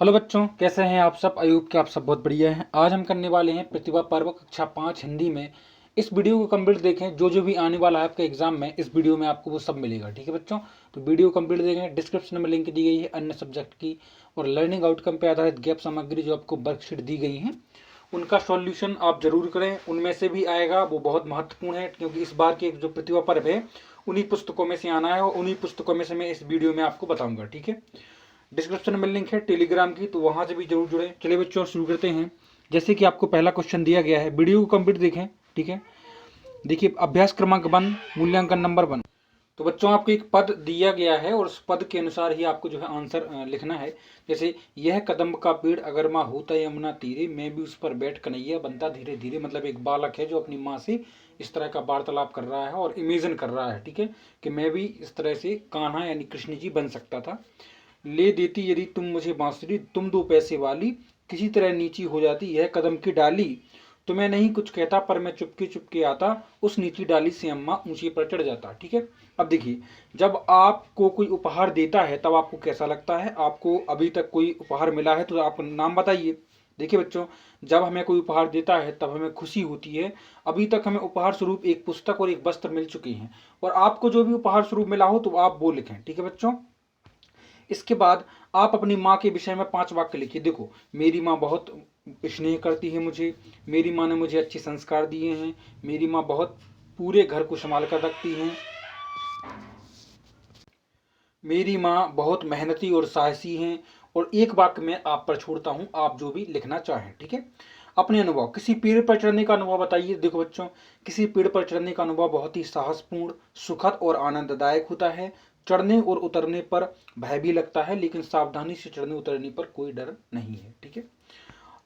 Hello बच्चों, कैसे हैं आप सब। आयुब के आप सब बहुत बढ़िया हैं। आज हम करने वाले हैं प्रतिभा पर्व कक्षा 5 हिंदी में। इस वीडियो को कंप्लीट देखें, जो जो भी आने वाला है आपका एग्जाम में इस वीडियो में आपको वो सब मिलेगा। ठीक है बच्चों, तो वीडियो कंप्लीट देखें। डिस्क्रिप्शन में लिंक दी गई है अन्य सब्जेक्ट की और लर्निंग आउटकम पर आधारित गैप सामग्री जो आपको वर्कशीट दी गई है उनका सॉल्यूशन आप जरूर करें। उनमें से भी आएगा वो बहुत महत्वपूर्ण है, क्योंकि इस बार के जो प्रतिभा पर्व है उन्हीं पुस्तकों में से आना है और उन्हीं पुस्तकों में से मैं इस वीडियो में आपको बताऊंगा। ठीक है, डिस्क्रिप्शन में लिंक है टेलीग्राम की, तो वहां से भी जरूर जुड़े। चलिए बच्चों शुरू करते हैं। जैसे कि आपको पहला क्वेश्चन दिया गया है, वीडियो को कंप्लीट देखें। ठीक है, देखिए अभ्यास क्रमांक 1 मूल्यांकन नंबर 1। तो बच्चों आपको एक पद दिया गया है और उस पद के अनुसार ही आपको जो है आंसर लिखना है। जैसे यह कदम्ब का पेड़ अगर माँ होता यमुना तीरे, मैं भी उस पर बैठ कन्हैया बनता धीरे धीरे। मतलब एक बालक है जो अपनी माँ से इस तरह का वार्तालाप कर रहा है और इमेजिन कर रहा है। ठीक है, कि मैं भी इस तरह से कान्हा यानी कृष्ण जी बन सकता था। ले देती यदि तुम मुझे बांसुरी, तुम 2 पैसे वाली, किसी तरह नीची हो जाती यह कदम की डाली। तो मैं नहीं कुछ कहता पर मैं चुपके चुपके आता, उस नीची डाली से अम्मा ऊंची पर चढ़ जाता। ठीक है, अब देखिए जब आपको कोई उपहार देता है तब आपको कैसा लगता है। आपको अभी तक कोई उपहार मिला है तो आप नाम बताइए। देखिए बच्चों, जब हमें कोई उपहार देता है तब हमें खुशी होती है। अभी तक हमें उपहार स्वरूप एक पुस्तक और एक वस्त्र मिल चुके हैं, और आपको जो भी उपहार स्वरूप मिला हो तो आप वो लिखें। ठीक है बच्चों, इसके बाद आप अपनी माँ के विषय में 5 वाक्य लिखिए। देखो, मेरी माँ बहुत स्नेह करती है मुझे, मेरी माँ ने मुझे अच्छे संस्कार दिए हैं, मेरी माँ बहुत पूरे घर को संभाल कर रखती हैं, मेरी माँ बहुत मेहनती और साहसी हैं। और एक वाक्य में आप पर छोड़ता हूँ, आप जो भी लिखना चाहें। ठीक है, अपने अनुभव, किसी पेड़ पर चढ़ने का अनुभव बताइए। देखो बच्चों, किसी पेड़ पर चढ़ने का अनुभव बहुत ही साहसपूर्ण, सुखद और आनंददायक होता है। चढ़ने और उतरने पर भय भी लगता है, लेकिन सावधानी से चढ़ने उतरने पर कोई डर नहीं है। ठीक है,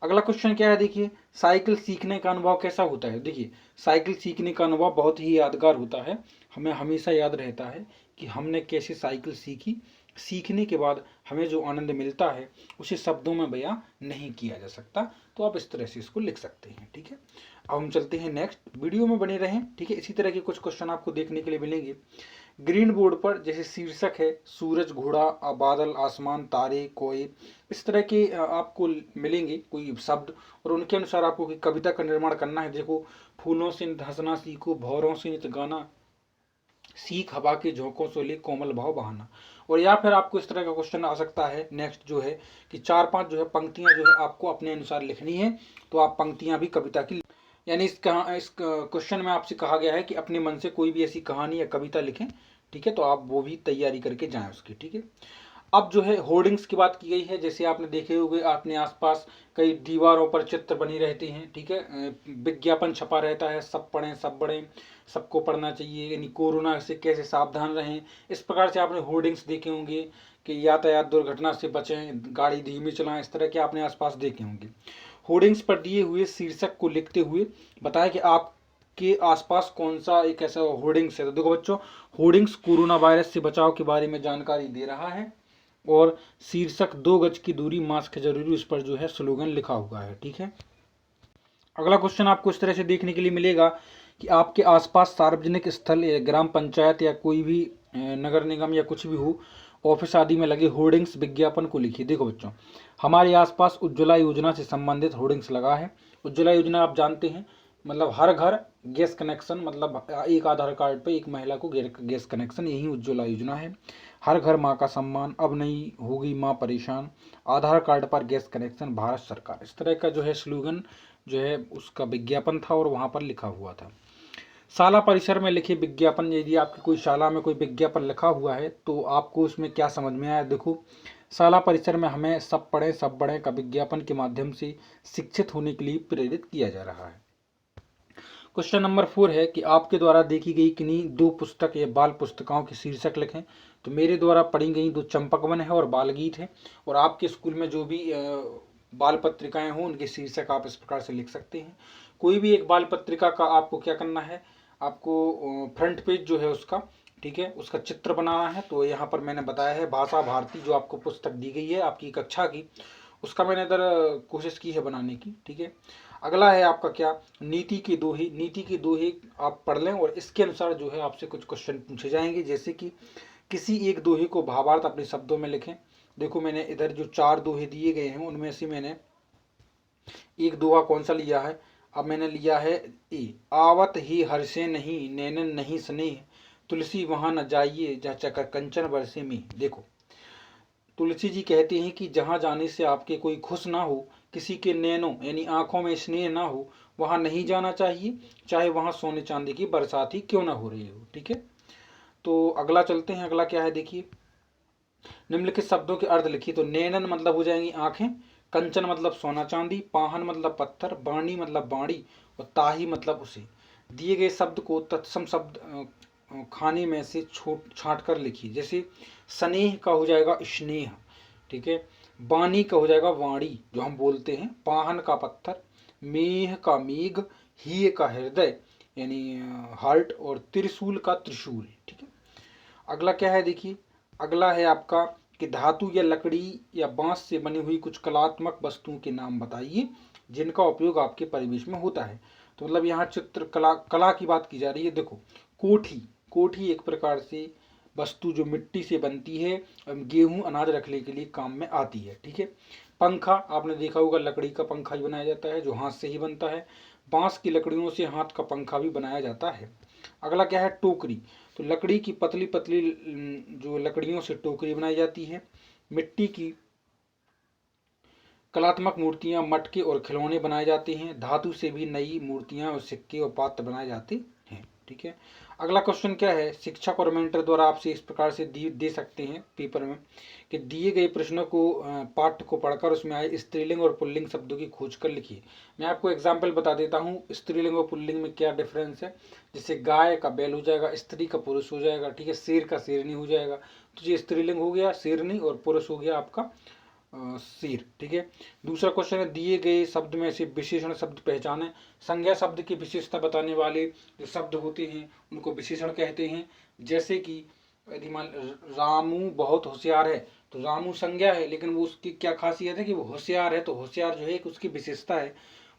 अगला क्वेश्चन क्या है, देखिए साइकिल सीखने का अनुभव कैसा होता है। देखिए साइकिल सीखने का अनुभव बहुत ही यादगार होता है। हमें हमेशा याद रहता है कि हमने कैसे साइकिल सीखी। सीखने के बाद हमें जो आनंद मिलता है उसे शब्दों में बयां नहीं किया जा सकता। तो आप इस तरह से इसको लिख सकते हैं। ठीक है, अब हम चलते हैं नेक्स्ट, वीडियो में बने रहें। ठीक है, इसी तरह के कुछ क्वेश्चन आपको देखने के लिए मिलेंगे। ग्रीन बोर्ड पर जैसे शीर्षक है सूरज, घोड़ा, बादल, आसमान, तारे, कोए, इस तरह के आपको मिलेंगे कोई शब्द, और उनके अनुसार आपको कोई कविता का निर्माण करना है। देखो, फूलों से हंसना सीखो, भौरों से नित गाना, सीख हवा के झोंकों से ले कोमल भाव बहाना। और या फिर आपको इस तरह का क्वेश्चन आ सकता है नेक्स्ट, जो है कि 4-5 जो है पंक्तियां जो है आपको अपने अनुसार लिखनी है। तो आप पंक्तियां भी कविता की, यानी इस क्वेश्चन में आपसे कहा गया है कि अपने मन से कोई भी ऐसी कहानी या कविता लिखें। ठीक है, तो आप वो भी तैयारी करके जाएं उसकी। ठीक है, अब जो है होर्डिंग्स की बात की गई है। जैसे आपने देखे होंगे अपने आसपास कई दीवारों पर चित्र बनी रहते हैं। ठीक है, विज्ञापन छपा रहता है, सब पढ़ें सब बढ़ें, सबको पढ़ना चाहिए, यानी कोरोना से कैसे सावधान रहें। इस प्रकार से आपने होर्डिंग्स देखे होंगे कि यातायात दुर्घटना से बचें, गाड़ी धीमी चलाएं, इस तरह के आपने आसपास देखे होंगे। होर्डिंग्स पर दिए हुए शीर्षक को लिखते हुए बताया कि आप के आसपास कौन सा एक ऐसा होर्डिंग्स है। तो देखो बच्चों, होर्डिंग्स कोरोना वायरस से बचाव के बारे में जानकारी दे रहा है, और शीर्षक 2 गज की दूरी, मास्क जरूरी, उस पर जो है स्लोगन लिखा हुआ है। ठीक है, अगला क्वेश्चन आपको इस तरह से देखने के लिए मिलेगा कि आपके आसपास सार्वजनिक स्थल या ग्राम पंचायत या कोई भी नगर निगम या कुछ भी हो, ऑफिस आदि में लगे होर्डिंग्स विज्ञापन को लिखिए। देखो बच्चों, हमारे आसपास उज्ज्वला योजना से संबंधित होर्डिंग्स लगा है। उज्ज्वला योजना आप जानते हैं, मतलब हर घर गैस कनेक्शन, मतलब एक आधार कार्ड पे एक महिला को गैस कनेक्शन, यही उज्ज्वला योजना है। हर घर माँ का सम्मान, अब नहीं होगी माँ परेशान, आधार कार्ड पर गैस कनेक्शन, भारत सरकार, इस तरह का जो है स्लोगन जो है उसका विज्ञापन था और वहाँ पर लिखा हुआ था। शाला परिसर में लिखे विज्ञापन, यदि आपकी कोई शाला में कोई विज्ञापन लिखा हुआ है तो आपको उसमें क्या समझ में आया। देखो, शाला परिसर में हमें सब पढ़ें सब बढ़ें का विज्ञापन के माध्यम से शिक्षित होने के लिए प्रेरित किया जा रहा है। क्वेश्चन नंबर 4 है कि आपके द्वारा देखी गई किन्हीं 2 पुस्तक या बाल पुस्तिकाओं के शीर्षक लिखें। तो मेरे द्वारा पढ़ी गई 2 चंपक वन है और बाल गीत है, और आपके स्कूल में जो भी बाल पत्रिकाएं हों उनके शीर्षक आप इस प्रकार से लिख सकते हैं। कोई भी एक बाल पत्रिका का आपको क्या करना है, आपको फ्रंट पेज जो है उसका, ठीक है, उसका चित्र बनाना है। तो यहाँ पर मैंने बताया है भाषा भारती, जो आपको पुस्तक दी गई है आपकी कक्षा की, उसका मैंने इधर कोशिश की है बनाने की। ठीक है, अगला है आपका क्या, नीति के दोहे। नीति के दोहे आप पढ़ लें और इसके अनुसार जो है आपसे कुछ क्वेश्चन पूछे जाएंगे। जैसे कि किसी एक दोहे को भावार्थ अपने शब्दों में लिखें। देखो मैंने इधर जो 4 दोहे दिए गए हैं उनमें से मैंने एक दोहा कौन सा लिया है, अब मैंने लिया है ए, आवत ही हर्षे नहीं नैनन नहीं स्नेह, तुलसी वहां न जाइए जहाँ चकर कंचन बरसे में। देखो तुलसी जी कहते हैं कि जहां जाने से आपके कोई खुश ना हो, किसी के नैनों यानी आंखों में स्नेह ना हो, वहां नहीं जाना चाहिए, चाहे वहां सोने चांदी की बरसात ही क्यों ना हो रही हो। ठीक है, तो अगला चलते हैं। अगला क्या है देखिए, निम्नलिखित शब्दों के अर्थ लिखिए। तो नैनन मतलब हो जाएंगी आंखें, कंचन मतलब सोना चांदी, पाहन मतलब पत्थर, बाणी मतलब बाणी और ताही मतलब उसे। दिए गए शब्द को तत्सम शब्द खाने में से छांट कर लिखिए। जैसे स्नेह का हो जाएगा स्नेह, ठीक है, बानी का हो जाएगा वाणी जो हम बोलते हैं, पाहन का पत्थर, मेह का मेघ, ही का हृदय यानी हार्ट और त्रिशूल का त्रिशूल। ठीक है, अगला क्या है देखिए, अगला है आपका कि धातु या लकड़ी या बांस से बनी हुई कुछ कलात्मक वस्तुओं के नाम बताइए जिनका उपयोग आपके परिवेश में होता है। तो मतलब यहाँ चित्र कला की बात की जा रही है। देखो कोठी, कोठी एक प्रकार से वस्तु जो मिट्टी से बनती है, गेहूं अनाज रखने के लिए काम में आती है। ठीक है, पंखा आपने देखा होगा लकड़ी का पंखा ही बनाया जाता है जो हाथ से ही बनता है, बांस की लकड़ियों से हाथ का पंखा भी बनाया जाता है। अगला क्या है टोकरी, तो लकड़ी की पतली पतली जो लकड़ियों से टोकरी बनाई जाती है। मिट्टी की कलात्मक मूर्तियां, मटके और खिलौने बनाए जाते हैं। धातु से भी नई मूर्तियां और सिक्के और पात्र बनाए जाते हैं। ठीक है, अगला क्वेश्चन क्या है, शिक्षक और मेंटर द्वारा आपसे इस प्रकार से दे सकते हैं पेपर में कि दिए गए प्रश्नों को पाठ को पढ़कर उसमें आए स्त्रीलिंग और पुल्लिंग शब्दों की खोज कर लिखिए। मैं आपको एग्जाम्पल बता देता हूँ स्त्रीलिंग और पुल्लिंग में क्या डिफरेंस है। जैसे गाय का बैल हो जाएगा, स्त्री का पुरुष हो जाएगा, ठीक है, शेर का शेरनी हो जाएगा। तो ये स्त्रीलिंग हो गया शेरनी और पुरुष हो गया आपका शेर। ठीक है, दूसरा क्वेश्चन है दिए गए शब्द में से विशेषण शब्द पहचाने। संज्ञा शब्द की विशेषता बताने वाले जो शब्द होते हैं उनको विशेषण कहते हैं। जैसे कि यदि मान रामू बहुत होशियार है, तो रामू संज्ञा है लेकिन वो उसकी क्या खासियत है कि वो होशियार है, तो होशियार जो है उसकी विशेषता है,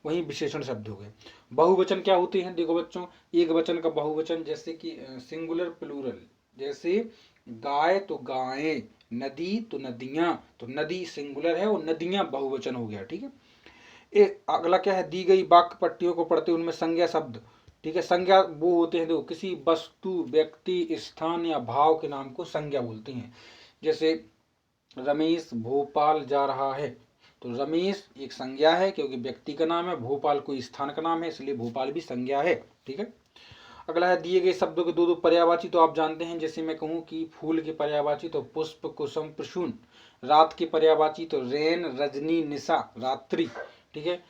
वही विशेषण शब्द हो गए। बहुवचन क्या होते हैं, देखो बच्चों एक वचन का बहुवचन जैसे कि सिंगुलर प्लूरल, जैसे गाय तो गायें, नदी तो नदियां, तो नदी सिंगुलर है और नदियां बहुवचन हो गया। ठीक है, अगला क्या है दी गई वाक्य पट्टियों को पढ़ते उनमें संज्ञा शब्द। ठीक है, संज्ञा वो होते हैं देखो किसी वस्तु व्यक्ति स्थान या भाव के नाम को संज्ञा बोलते हैं। जैसे रमेश भोपाल जा रहा है, तो रमेश एक संज्ञा है क्योंकि व्यक्ति का नाम है, भोपाल कोई स्थान का नाम है इसलिए भोपाल भी संज्ञा है। ठीक है, अगला है दिए गए शब्दों के दो दो पर्यायवाची, तो आप जानते हैं जैसे मैं कहूँ कि फूल के पर्यायवाची तो पुष्प कुसुम प्रसून, रात के पर्यायवाची तो रैन रजनी निशा रात्रि। ठीक है,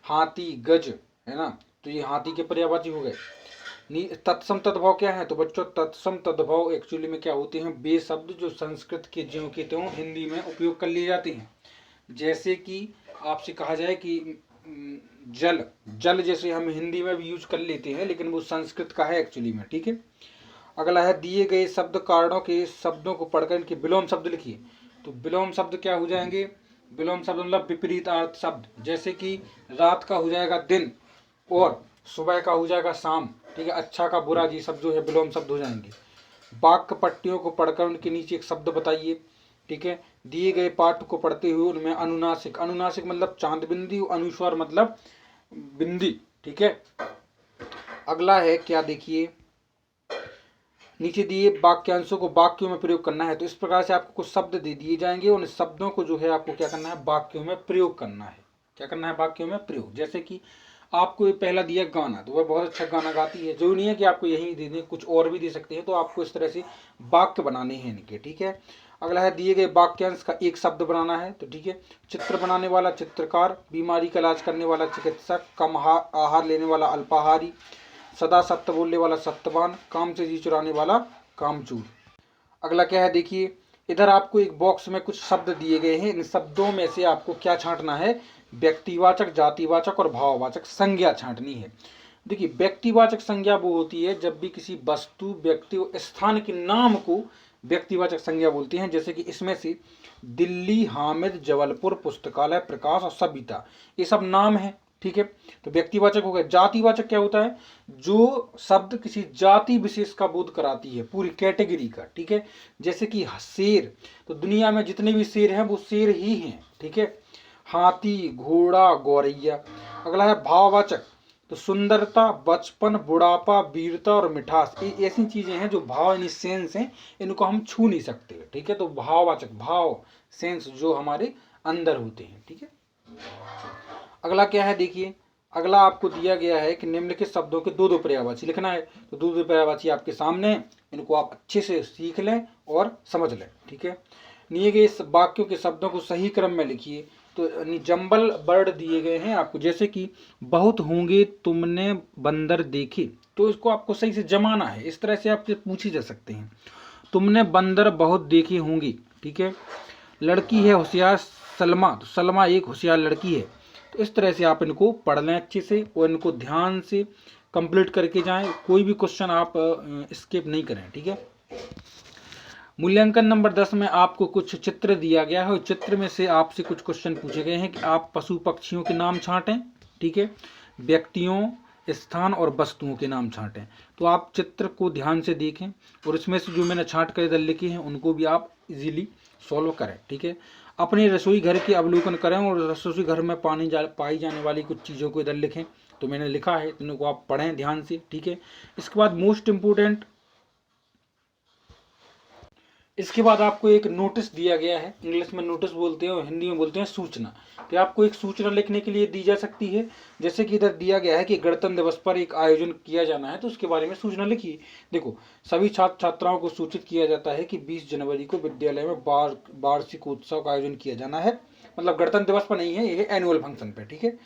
हाथी गज है ना, तो ये हाथी के पर्यायवाची हो गए। तत्सम तद्भव क्या है, तो बच्चों तत्सम तद्भव एक्चुअली में क्या होते हैं वे शब्द जो संस्कृत के ज्यों के त्यों हिंदी में उपयोग कर लिए जाते हैं। जैसे कि आपसे कहा जाए कि जल, जल जैसे हम हिंदी में भी यूज कर लेते हैं लेकिन वो संस्कृत का है एक्चुअली में। ठीक है, अगला है दिए गए शब्द कारणों के शब्दों को पढ़कर इनके विलोम शब्द लिखिए। तो विलोम शब्द क्या हो जाएंगे, विलोम शब्द मतलब विपरीत अर्थ शब्द। जैसे कि रात का हो जाएगा दिन और सुबह का हो जाएगा शाम। ठीक है, अच्छा का बुरा, जी सब जो है विलोम शब्द हो जाएंगे। वाक्य पट्टियों को पढ़कर उनके नीचे एक शब्द बताइए। ठीक है, दिए गए पाठ को पढ़ते हुए उनमें अनुनासिक, अनुनासिक मतलब चांद बिंदी, अनुस्वार मतलब बिंदी। ठीक है, अगला है क्या देखिए, नीचे दिए वाक्यांशों को वाक्यों में प्रयोग करना है। तो इस प्रकार से आपको कुछ शब्द दे दिए जाएंगे, उन शब्दों को जो है आपको क्या करना है वाक्यों में प्रयोग करना है। क्या करना है वाक्यों में प्रयोग। जैसे कि आपको पहला दिया गाना, तो वह बहुत अच्छा गाना गाती है, जो नहीं है कि आपको यही दे दें, कुछ और भी दे सकते हैं, तो आपको इस तरह से वाक्य बनाने हैं इनके। ठीक है, अगला है दिए गए वाक्यांश का एक शब्द बनाना है। तो ठीक है, चित्र बनाने वाला चित्रकार, बीमारी का इलाज करने वाला चिकित्सक, कम आहार लेने वाला अल्पाहारी, सदा सत्य बोलने वाला सत्यवान, काम से जी चुराने वाला कामचूर। अगला क्या है देखिए, इधर आपको एक बॉक्स में कुछ शब्द दिए गए हैं, इन शब्दों में से आपको क्या छांटना है, व्यक्तिवाचक, जातिवाचक और भाववाचक संज्ञा छांटनी है। देखिए व्यक्तिवाचक संज्ञा वो होती है जब भी किसी वस्तु व्यक्ति और स्थान के नाम को व्यक्तिवाचक संज्ञा बोलती हैं। जैसे कि इसमें से दिल्ली, हामिद, जबलपुर, पुस्तकालय, प्रकाश और सविता, ये सब नाम है। ठीक है। तो व्यक्तिवाचक हो गया। जातिवाचक क्या होता है? जो शब्द किसी जाति विशेष का बोध कराती है, पूरी कैटेगरी का, ठीक है। जैसे कि शेर, तो दुनिया में जितने भी शेर हैं वो शेर ही हैं, ठीक है। हाथी, घोड़ा, गौरैया। अगला है भाववाचक, तो सुंदरता, बचपन, बुढ़ापा, वीरता और मिठास, ये ऐसी चीजें हैं जो भाव यानी सेंस हैं, इनको हम छू नहीं सकते, ठीक है। तो भाववाचक, भाव सेंस जो हमारे अंदर होते हैं, ठीक है। अगला क्या है देखिए, अगला आपको दिया गया है कि निम्नलिखित शब्दों के दो दो पर्यायवाची लिखना है। तो दो दो पर्यायवाची आपके सामने है, इनको आप अच्छे से सीख लें और समझ लें, ठीक है। दिए गए इस वाक्यों के शब्दों को सही क्रम में लिखिए। तो जंबल वर्ड दिए गए हैं आपको, जैसे कि बहुत होंगे तुमने बंदर देखे, तो इसको आपको सही से जमाना है। इस तरह से आपसे पूछे जा सकते हैं, तुमने बंदर बहुत देखे होंगे, ठीक है। लड़की है होशियार सलमा, तो सलमा एक होशियार लड़की है। तो इस तरह से आप इनको पढ़ लें अच्छे से और इनको ध्यान से कंप्लीट करके जाएं। कोई भी क्वेश्चन आप स्किप नहीं करें, ठीक है। मूल्यांकन नंबर 10 में आपको कुछ चित्र दिया गया है और चित्र में से आपसे कुछ क्वेश्चन पूछे गए हैं कि आप पशु पक्षियों के नाम छांटें, ठीक है। व्यक्तियों, स्थान और वस्तुओं के नाम छांटें। तो आप चित्र को ध्यान से देखें और इसमें से जो मैंने छांट कर इधर लिखे हैं उनको भी आप इजीली सॉल्व करें, ठीक है। अपने रसोई घर के अवलोकन करें और रसोई घर में पाई जाने वाली कुछ चीज़ों को इधर लिखें। तो मैंने लिखा है, तो इनको आप पढ़ें ध्यान से, ठीक है। इसके बाद मोस्ट इम्पोर्टेंट, इसके बाद आपको एक नोटिस दिया गया है। इंग्लिश में नोटिस बोलते हैं और हिंदी में बोलते हैं सूचना। तो आपको एक सूचना लिखने के लिए दी जा सकती है। जैसे कि इधर दिया गया है कि गणतंत्र दिवस पर एक आयोजन किया जाना है, तो उसके बारे में सूचना लिखिए। देखो, सभी छात्र छात्राओं को सूचित किया जाता है कि 20 जनवरी को विद्यालय में वार्षिकोत्सव का आयोजन किया जाना है। मतलब गणतंत्र दिवस पर नहीं है, ये एनुअल फंक्शन पे, ठीक है।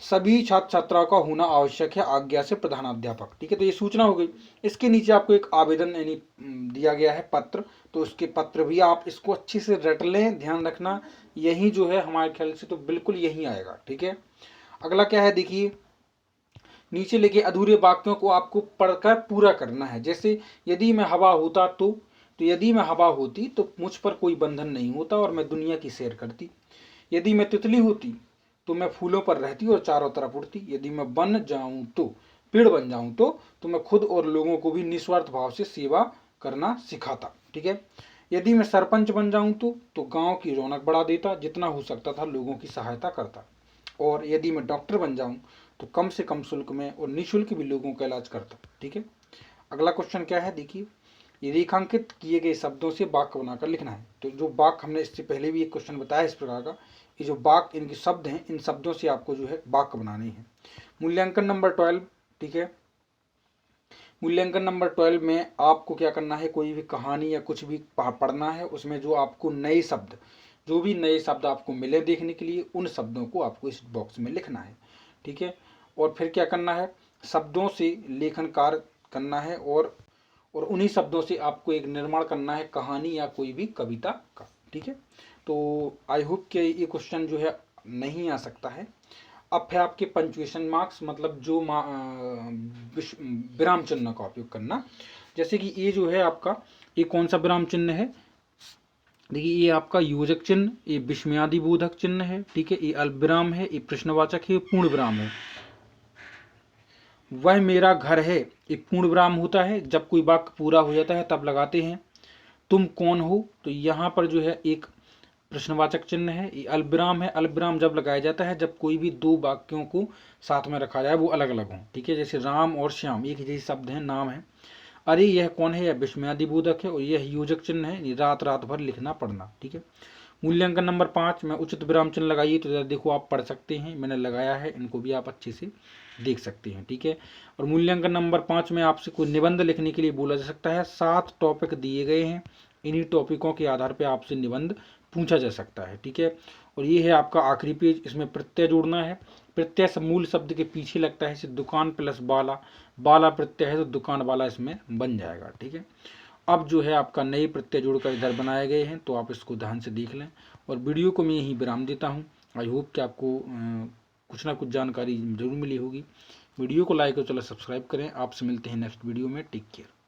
सभी छात्र छात्राओं का होना आवश्यक है, आज्ञा से प्रधानाध्यापक, ठीक है। तो ये सूचना हो गई। इसके नीचे आपको एक आवेदन यानी दिया गया है पत्र, तो उसके पत्र भी आप इसको अच्छे से रट लें, ध्यान रखना यही जो है हमारे ख्याल से तो बिल्कुल यही आएगा, ठीक है। अगला क्या है देखिए, नीचे लिखे अधूरे वाक्यों को आपको पढ़कर पूरा करना है। जैसे यदि मैं हवा होता तो यदि मैं हवा होती तो मुझ पर कोई बंधन नहीं होता और मैं दुनिया की सैर करती। यदि मैं तितली होती तो मैं फूलों पर रहती और चारों तरफ उड़ती। यदि मैं बन जाऊं तो पेड़ बन जाऊं तो मैं खुद और लोगों को भी निस्वार्थ भाव से सेवा करना सिखाता, ठीक है। यदि मैं सरपंच बन जाऊं तो गांव की रौनक बढ़ा देता, जितना हो सकता था लोगों की सहायता करता। और यदि मैं डॉक्टर बन जाऊं तो कम से कम शुल्क में और निःशुल्क भी लोगों का इलाज करता, ठीक है। अगला क्वेश्चन क्या है देखिए, ये रेखांकित किए गए शब्दों से वाक्य बनाकर लिखना है। तो जो वाक्य हमने इससे पहले भी एक क्वेश्चन बताया इस प्रकार का, ये जो वाक्य इनके शब्द हैं, इन शब्दों से आपको जो है वाक्य बनाने हैं। मूल्यांकन नंबर 12, ठीक है। मूल्यांकन नंबर 12 में आपको क्या करना है, कोई भी कहानी या कुछ भी पढ़ना है, उसमें जो आपको नए शब्द, जो भी नए शब्द आपको मिले देखने के लिए, उन शब्दों को आपको इस बॉक्स में लिखना है, ठीक है। और फिर क्या करना है, शब्दों से लेखन कार्य करना है और उन्हीं शब्दों से आपको एक निर्माण करना है कहानी या कोई भी कविता का, ठीक है। तो आई होप कि ये क्वेश्चन जो है नहीं आ सकता है। अब है आपके पंक्चुएशन मार्क्स, मतलब जो विराम चिन्ह का उपयोग करना। जैसे कि ये जो है आपका, ये कौन सा विराम चिन्ह है, देखिए ये आपका योजक चिन्ह, ये विस्मयादि बोधक चिन्ह है, ठीक है। ये अल्पविराम है, ये प्रश्नवाचक है, पूर्ण विराम है। वह मेरा घर है, एक पूर्ण विराम होता है, जब कोई वाक्य पूरा हो जाता है तब लगाते हैं। तुम कौन हो, तो यहाँ पर जो है एक प्रश्नवाचक चिन्ह है, ये अल्पविराम है। अल्पविराम जब लगाया जाता है जब कोई भी दो वाक्यों को साथ में रखा जाए, वो अलग अलग हों, ठीक है। जैसे राम और श्याम एक ही जैसे शब्द हैं, नाम है। अरे यह कौन है, यह विस्मयादि बोधक है और यह योजक चिन्ह है, रात रात भर लिखना पढ़ना, ठीक है। मूल्यांकन नंबर 5 में उचित विराम चिन्ह लगाइए, तो देखो आप पढ़ सकते हैं, मैंने लगाया है, इनको भी आप अच्छे से देख सकते हैं, ठीक है। और मूल्यांकन नंबर 5 में आपसे कोई निबंध लिखने के लिए बोला जा सकता है। 7 टॉपिक दिए गए हैं, इन्हीं टॉपिकों के आधार पर आपसे निबंध पूछा जा सकता है, ठीक है। और ये है आपका आखिरी पेज, इसमें प्रत्यय जोड़ना है। प्रत्यय मूल शब्द के पीछे लगता है, इसे दुकान प्लस बाला, बाला प्रत्यय है तो दुकान वाला इसमें बन जाएगा, ठीक है। अब जो है आपका नए प्रत्यय जोड़कर इधर बनाए गए हैं, तो आप इसको ध्यान से देख लें। और वीडियो को मैं यहीं विराम देता हूँ। आई होप कि आपको कुछ ना कुछ जानकारी जरूर मिली होगी। वीडियो को लाइक और चलो सब्सक्राइब करें। आपसे मिलते हैं नेक्स्ट वीडियो में। Take care.